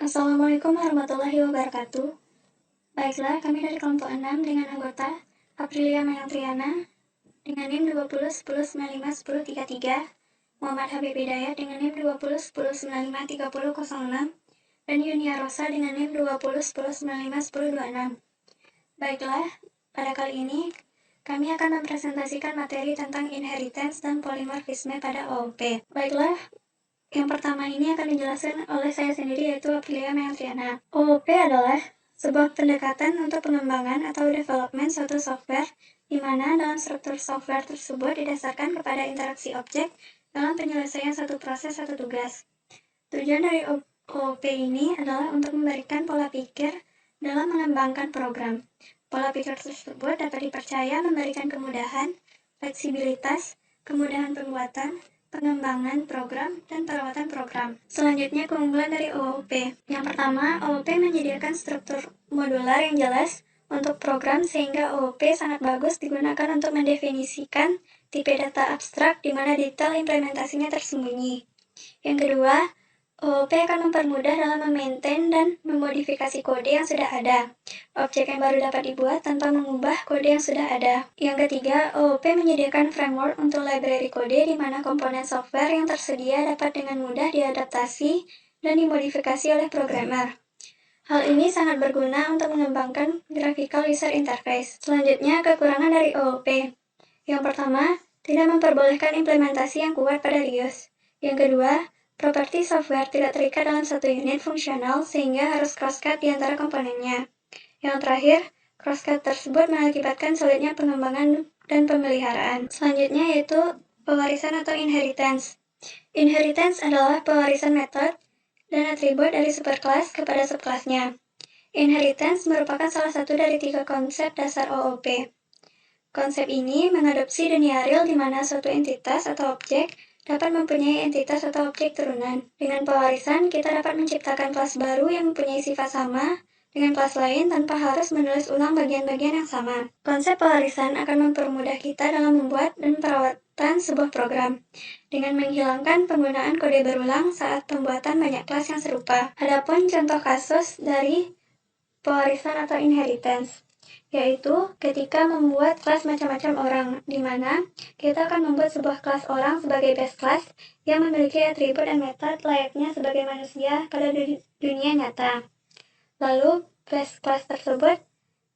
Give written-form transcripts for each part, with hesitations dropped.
Assalamualaikum warahmatullahi wabarakatuh. Baiklah, kami dari kelompok 6 dengan anggota Aprilia Mayantriana dengan NIM 2010951033, Muhammad Habib Hidayat dengan NIM 2010953006, dan Yunia Rosa dengan NIM 2010951026. Baiklah, pada kali ini kami akan mempresentasikan materi tentang inheritance dan polimorfisme pada OOP. Baiklah, yang pertama ini akan dijelaskan oleh saya sendiri, yaitu Aprilia Mayantriana. OOP adalah sebuah pendekatan untuk pengembangan atau development suatu software, di mana dalam struktur software tersebut didasarkan kepada interaksi objek dalam penyelesaian satu proses atau tugas. Tujuan dari OOP ini adalah untuk memberikan pola pikir dalam mengembangkan program. Pola pikir tersebut dapat dipercaya memberikan kemudahan, fleksibilitas, kemudahan pembuatan, pengembangan program, dan perawatan program. Selanjutnya, keunggulan dari OOP. Yang pertama, OOP menyediakan struktur modular yang jelas untuk program sehingga OOP sangat bagus digunakan untuk mendefinisikan tipe data abstrak di mana detail implementasinya tersembunyi. Yang kedua, OOP akan mempermudah dalam memaintain dan memodifikasi kode yang sudah ada. Objek yang baru dapat dibuat tanpa mengubah kode yang sudah ada. Yang ketiga, OOP menyediakan framework untuk library kode di mana komponen software yang tersedia dapat dengan mudah diadaptasi dan dimodifikasi oleh programmer. Hal ini sangat berguna untuk mengembangkan graphical user interface. Selanjutnya, kekurangan dari OOP. Yang pertama, tidak memperbolehkan implementasi yang kuat pada BIOS. Yang kedua, properti software tidak terikat dalam satu unit fungsional sehingga harus crosscut di antara komponennya. Yang terakhir, crosscut tersebut mengakibatkan sulitnya pengembangan dan pemeliharaan. Selanjutnya yaitu pewarisan atau inheritance. Inheritance adalah pewarisan metode dan atribut dari superclass kepada subclassnya. Inheritance merupakan salah satu dari 3 konsep dasar OOP. Konsep ini mengadopsi dunia real di mana suatu entitas atau objek dapat mempunyai entitas atau objek turunan. Dengan pewarisan, kita dapat menciptakan kelas baru yang mempunyai sifat sama dengan kelas lain tanpa harus menulis ulang bagian-bagian yang sama. Konsep pewarisan akan mempermudah kita dalam membuat dan perawatan sebuah program, dengan menghilangkan penggunaan kode berulang saat pembuatan banyak kelas yang serupa. Adapun contoh kasus dari pewarisan atau inheritance, yaitu ketika membuat kelas macam-macam orang, di mana kita akan membuat sebuah kelas orang sebagai base class yang memiliki atribut dan metode layaknya sebagai manusia pada dunia nyata. Lalu, base class tersebut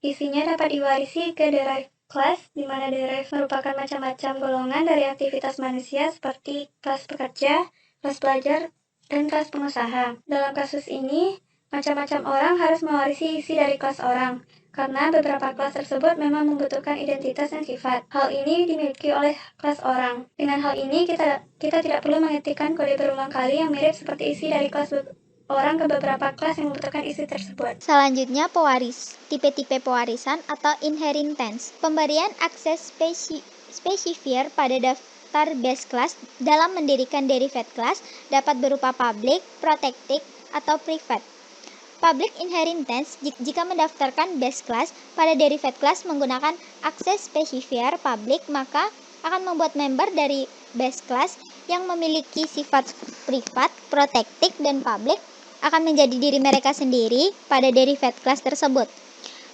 isinya dapat diwarisi ke derived class, di mana derived merupakan macam-macam golongan dari aktivitas manusia seperti kelas pekerja, kelas pelajar, dan kelas pengusaha. Dalam kasus ini, macam-macam orang harus mewarisi isi dari kelas orang, karena beberapa kelas tersebut memang membutuhkan identitas dan sifat. Hal ini dimiliki oleh kelas orang. Dengan hal ini, kita tidak perlu mengetikkan kode berulang kali yang mirip seperti isi dari kelas orang ke beberapa kelas yang membutuhkan isi tersebut. Selanjutnya, pewaris. Tipe-tipe pewarisan atau inheritance. Pemberian akses spesifier pada daftar base class dalam mendirikan derived class dapat berupa public, protected, atau private. Public inheritance jika mendaftarkan base class pada derived class menggunakan akses spesifier public, maka akan membuat member dari base class yang memiliki sifat privat, protected, dan public akan menjadi diri mereka sendiri pada derived class tersebut.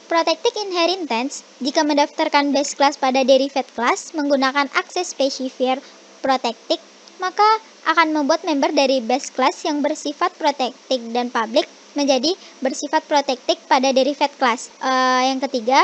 Protected inheritance jika mendaftarkan base class pada derived class menggunakan akses spesifier protected, maka akan membuat member dari base class yang bersifat protected dan public menjadi bersifat protected pada derived class. Yang ketiga,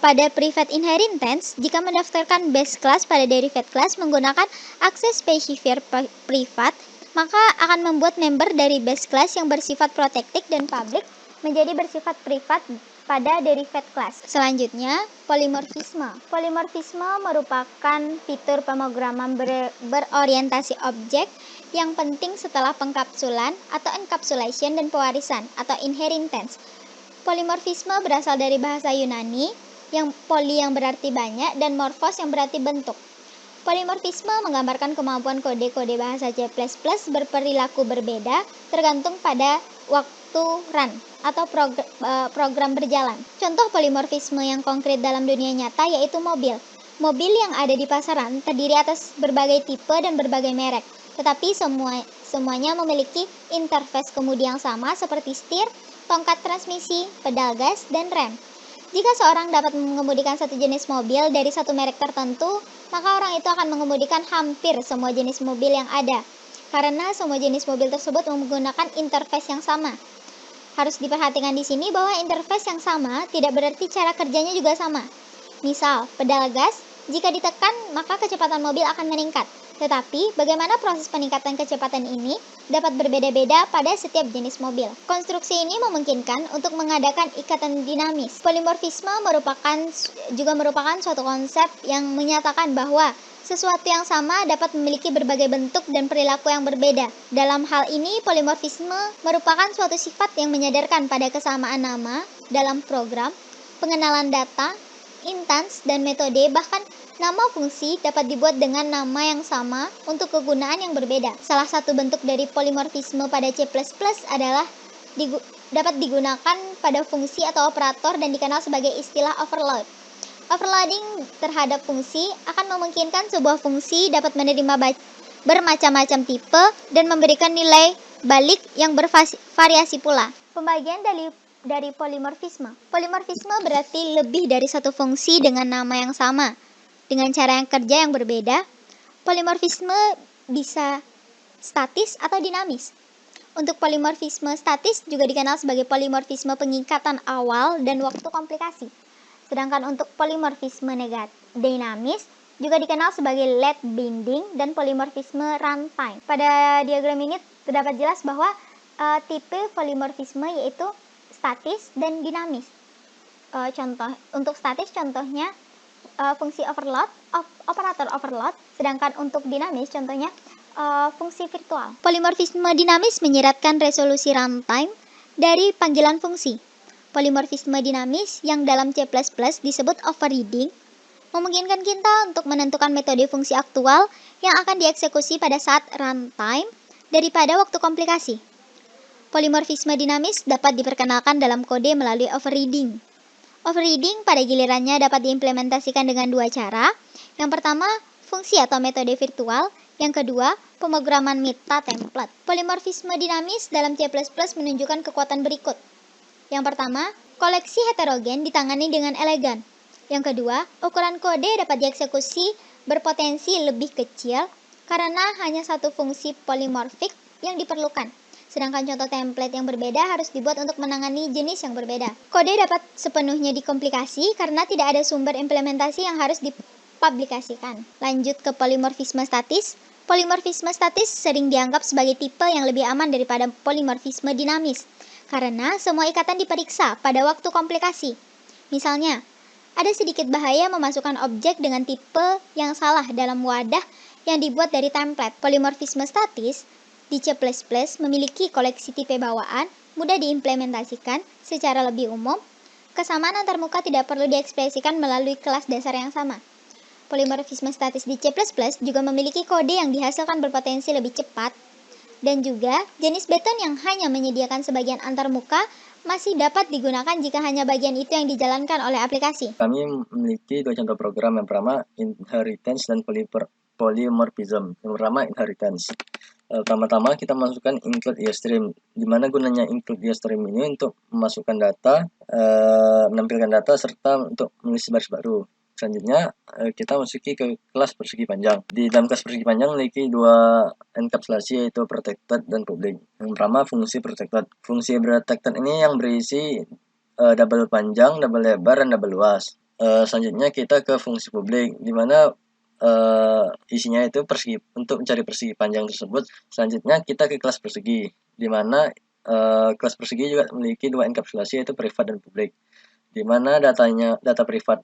pada private inheritance, jika mendaftarkan base class pada derived class menggunakan akses spesifier privat, maka akan membuat member dari base class yang bersifat protected dan public menjadi bersifat privat pada derived class. Selanjutnya, polimorfisme. Polimorfisme merupakan fitur pemrograman berorientasi objek yang penting setelah pengkapsulan atau encapsulation dan pewarisan atau inheritance. Polimorfisme berasal dari bahasa Yunani yang poly yang berarti banyak dan morphos yang berarti bentuk. Polimorfisme menggambarkan kemampuan kode-kode bahasa C++ berperilaku berbeda tergantung pada waktu run atau program berjalan. Contoh polimorfisme yang konkret dalam dunia nyata yaitu mobil. Mobil yang ada di pasaran terdiri atas berbagai tipe dan berbagai merek. Tetapi Semuanya memiliki interface kemudi yang sama seperti setir, tongkat transmisi, pedal gas, dan rem. Jika seorang dapat mengemudikan satu jenis mobil dari satu merek tertentu, maka orang itu akan mengemudikan hampir semua jenis mobil yang ada, karena semua jenis mobil tersebut menggunakan interface yang sama. Harus diperhatikan di sini bahwa interface yang sama tidak berarti cara kerjanya juga sama. Misal, pedal gas, jika ditekan maka kecepatan mobil akan meningkat. Tetapi, bagaimana proses peningkatan kecepatan ini dapat berbeda-beda pada setiap jenis mobil. Konstruksi ini memungkinkan untuk mengadakan ikatan dinamis. Polimorfisme juga merupakan suatu konsep yang menyatakan bahwa sesuatu yang sama dapat memiliki berbagai bentuk dan perilaku yang berbeda. Dalam hal ini, polimorfisme merupakan suatu sifat yang menyadarkan pada kesamaan nama dalam program, pengenalan data, instance, dan metode, bahkan nama fungsi dapat dibuat dengan nama yang sama untuk kegunaan yang berbeda. Salah satu bentuk dari polimorfisme pada C++ adalah dapat digunakan pada fungsi atau operator dan dikenal sebagai istilah overload. Overloading terhadap fungsi akan memungkinkan sebuah fungsi dapat menerima bermacam-macam tipe dan memberikan nilai balik yang bervariasi pula. Pembagian dari polimorfisme. Polimorfisme berarti lebih dari satu fungsi dengan nama yang sama, dengan cara yang kerja yang berbeda. Polimorfisme bisa statis atau dinamis. Untuk polimorfisme statis juga dikenal sebagai polimorfisme pengikatan awal dan waktu komplikasi. Sedangkan untuk polimorfisme dinamis juga dikenal sebagai late binding dan polimorfisme runtime. Pada diagram ini terdapat jelas bahwa tipe polimorfisme yaitu statis dan dinamis. Untuk statis contohnya fungsi overload, operator overload, sedangkan untuk dinamis contohnya fungsi virtual. Polimorfisme dinamis menyiratkan resolusi runtime dari panggilan fungsi. Polimorfisme dinamis yang dalam C++ disebut overriding memungkinkan kita untuk menentukan metode fungsi aktual yang akan dieksekusi pada saat runtime daripada waktu komplikasi. Polimorfisme dinamis dapat diperkenalkan dalam kode melalui overriding. Overriding pada gilirannya dapat diimplementasikan dengan dua cara. Yang pertama, fungsi atau metode virtual. Yang kedua, pemrograman meta template. Polimorfisme dinamis dalam C++ menunjukkan kekuatan berikut. Yang pertama, koleksi heterogen ditangani dengan elegan. Yang kedua, ukuran kode dapat dieksekusi berpotensi lebih kecil karena hanya satu fungsi polimorfik yang diperlukan. Sedangkan contoh template yang berbeda harus dibuat untuk menangani jenis yang berbeda. Kode dapat sepenuhnya dikomplikasi karena tidak ada sumber implementasi yang harus dipublikasikan. Lanjut ke polimorfisme statis. Polimorfisme statis sering dianggap sebagai tipe yang lebih aman daripada polimorfisme dinamis, karena semua ikatan diperiksa pada waktu komplikasi. Misalnya, ada sedikit bahaya memasukkan objek dengan tipe yang salah dalam wadah yang dibuat dari template. Polimorfisme statis di C++ memiliki koleksi tipe bawaan, mudah diimplementasikan secara lebih umum. Kesamaan antarmuka tidak perlu diekspresikan melalui kelas dasar yang sama. Polimorfisme statis di C++ juga memiliki kode yang dihasilkan berpotensi lebih cepat, dan juga jenis beton yang hanya menyediakan sebagian antarmuka masih dapat digunakan jika hanya bagian itu yang dijalankan oleh aplikasi. Kami memiliki dua contoh program. Yang pertama, inheritance dan polymorphism. Yang pertama, inheritance. Pertama-tama kita masukkan include iostream. Di mana gunanya include iostream ini untuk memasukkan data, menampilkan data, serta untuk menulis baris baru. Selanjutnya kita masuki ke kelas persegi panjang. Di dalam kelas persegi panjang memiliki dua enkapsulasi, yaitu protected dan public. Yang pertama, fungsi protected. Fungsi protected ini yang berisi double panjang, double lebar, dan double luas. Selanjutnya kita ke fungsi publik, di mana isinya itu persegi. Untuk mencari persegi panjang tersebut, selanjutnya kita ke kelas persegi, di mana kelas persegi juga memiliki dua enkapsulasi, yaitu privat dan publik. Di mana data privat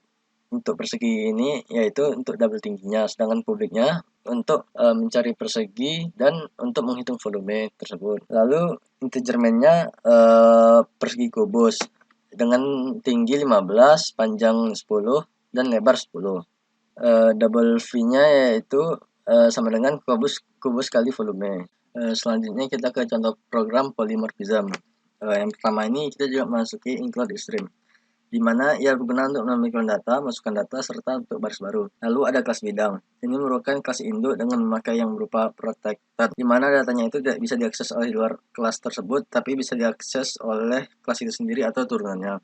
untuk persegi ini yaitu untuk double tingginya, sedangkan publiknya untuk mencari persegi dan untuk menghitung volume tersebut. Lalu integer main-nya persegi kubus dengan tinggi 15, panjang 10, dan lebar 10. Double V-nya yaitu sama dengan kubus kali volume. Selanjutnya kita ke contoh program polymorphism. Yang pertama ini kita juga masuki include iostream. di mana ia berguna untuk menambahkan data, masukkan data, serta untuk baris baru. Lalu ada kelas bidang. Ini merupakan kelas induk dengan memakai yang berupa protected, di mana datanya itu tidak bisa diakses oleh luar kelas tersebut, tapi bisa diakses oleh kelas itu sendiri atau turunannya.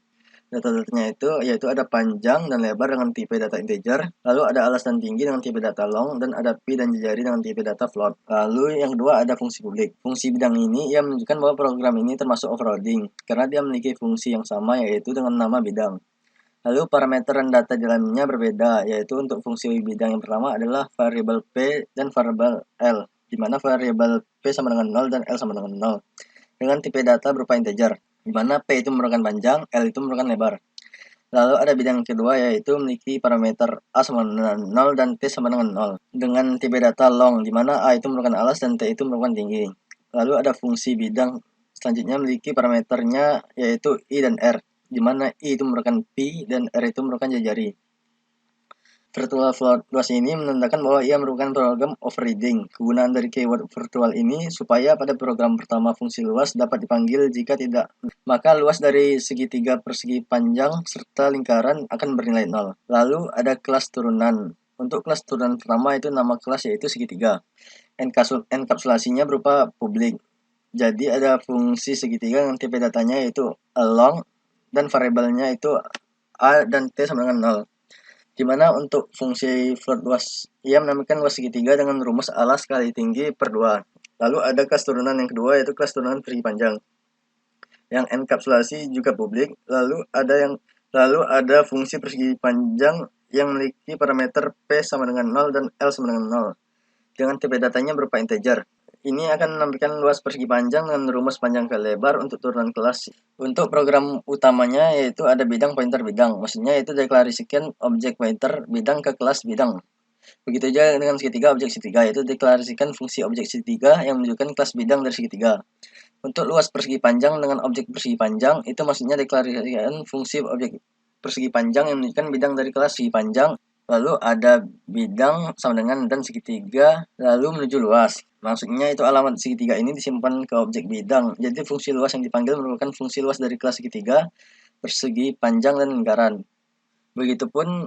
Data-datanya itu yaitu ada panjang dan lebar dengan tipe data integer, lalu ada alas dan tinggi dengan tipe data long, dan ada pi dan jari dengan tipe data float. Lalu yang kedua ada fungsi publik. Fungsi bidang ini ia menunjukkan bahwa program ini termasuk overloading karena dia memiliki fungsi yang sama yaitu dengan nama bidang. Lalu parameter dan data di dalamnya berbeda, yaitu untuk fungsi bidang yang pertama adalah variabel p dan variabel l, di mana variabel p sama dengan 0 dan l sama dengan 0 dengan tipe data berupa integer, di mana P itu merupakan panjang, L itu merupakan lebar. Lalu ada bidang kedua yaitu memiliki parameter A sama dengan 0 dan T sama dengan 0 dengan tipe data long, di mana A itu merupakan alas dan T itu merupakan tinggi. Lalu ada fungsi bidang selanjutnya memiliki parameternya yaitu I dan R, di mana I itu merupakan pi dan R itu merupakan jari. Virtual float luas ini menandakan bahwa ia merupakan program overriding. Kegunaan dari keyword virtual ini supaya pada program pertama fungsi luas dapat dipanggil, jika tidak, maka luas dari segitiga persegi panjang serta lingkaran akan bernilai 0. Lalu ada kelas turunan. Untuk kelas turunan pertama itu nama kelas yaitu segitiga. Enkapsulasinya berupa publik. Jadi ada fungsi segitiga dengan tipe datanya yaitu long dan variabelnya itu A dan T sama dengan 0. Di mana untuk fungsi float luas, ia menamakan luas segitiga dengan rumus alas kali tinggi per 2. Lalu ada kelas turunan yang kedua yaitu kelas turunan persegi panjang. Yang enkapsulasi juga publik. Lalu ada fungsi persegi panjang yang memiliki parameter P sama dengan 0 dan L sama dengan 0. Dengan tipe datanya berupa integer. Ini akan menampilkan luas persegi panjang dengan rumus panjang ke lebar untuk turunan kelas. Untuk program utamanya yaitu ada bidang pointer bidang. Maksudnya itu deklarasikan objek pointer bidang ke kelas bidang. Begitu juga dengan segitiga objek segitiga, yaitu deklarasikan fungsi objek segitiga yang menunjukkan kelas bidang dari segitiga. Untuk luas persegi panjang dengan objek persegi panjang, itu maksudnya deklarasikan fungsi objek persegi panjang yang menunjukkan bidang dari kelas segi panjang. Lalu ada bidang sama dengan dan segitiga, lalu menuju luas. Maksudnya itu alamat segitiga ini disimpan ke objek bidang. Jadi fungsi luas yang dipanggil merupakan fungsi luas dari kelas segitiga, persegi panjang, dan lingkaran. Begitupun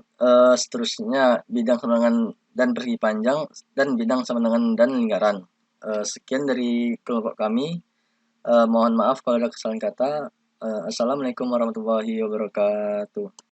seterusnya bidang sama dengan dan persegi panjang dan bidang sama dengan dan lingkaran. Sekian dari kelompok kami. Mohon maaf kalau ada kesalahan kata. Assalamualaikum warahmatullahi wabarakatuh.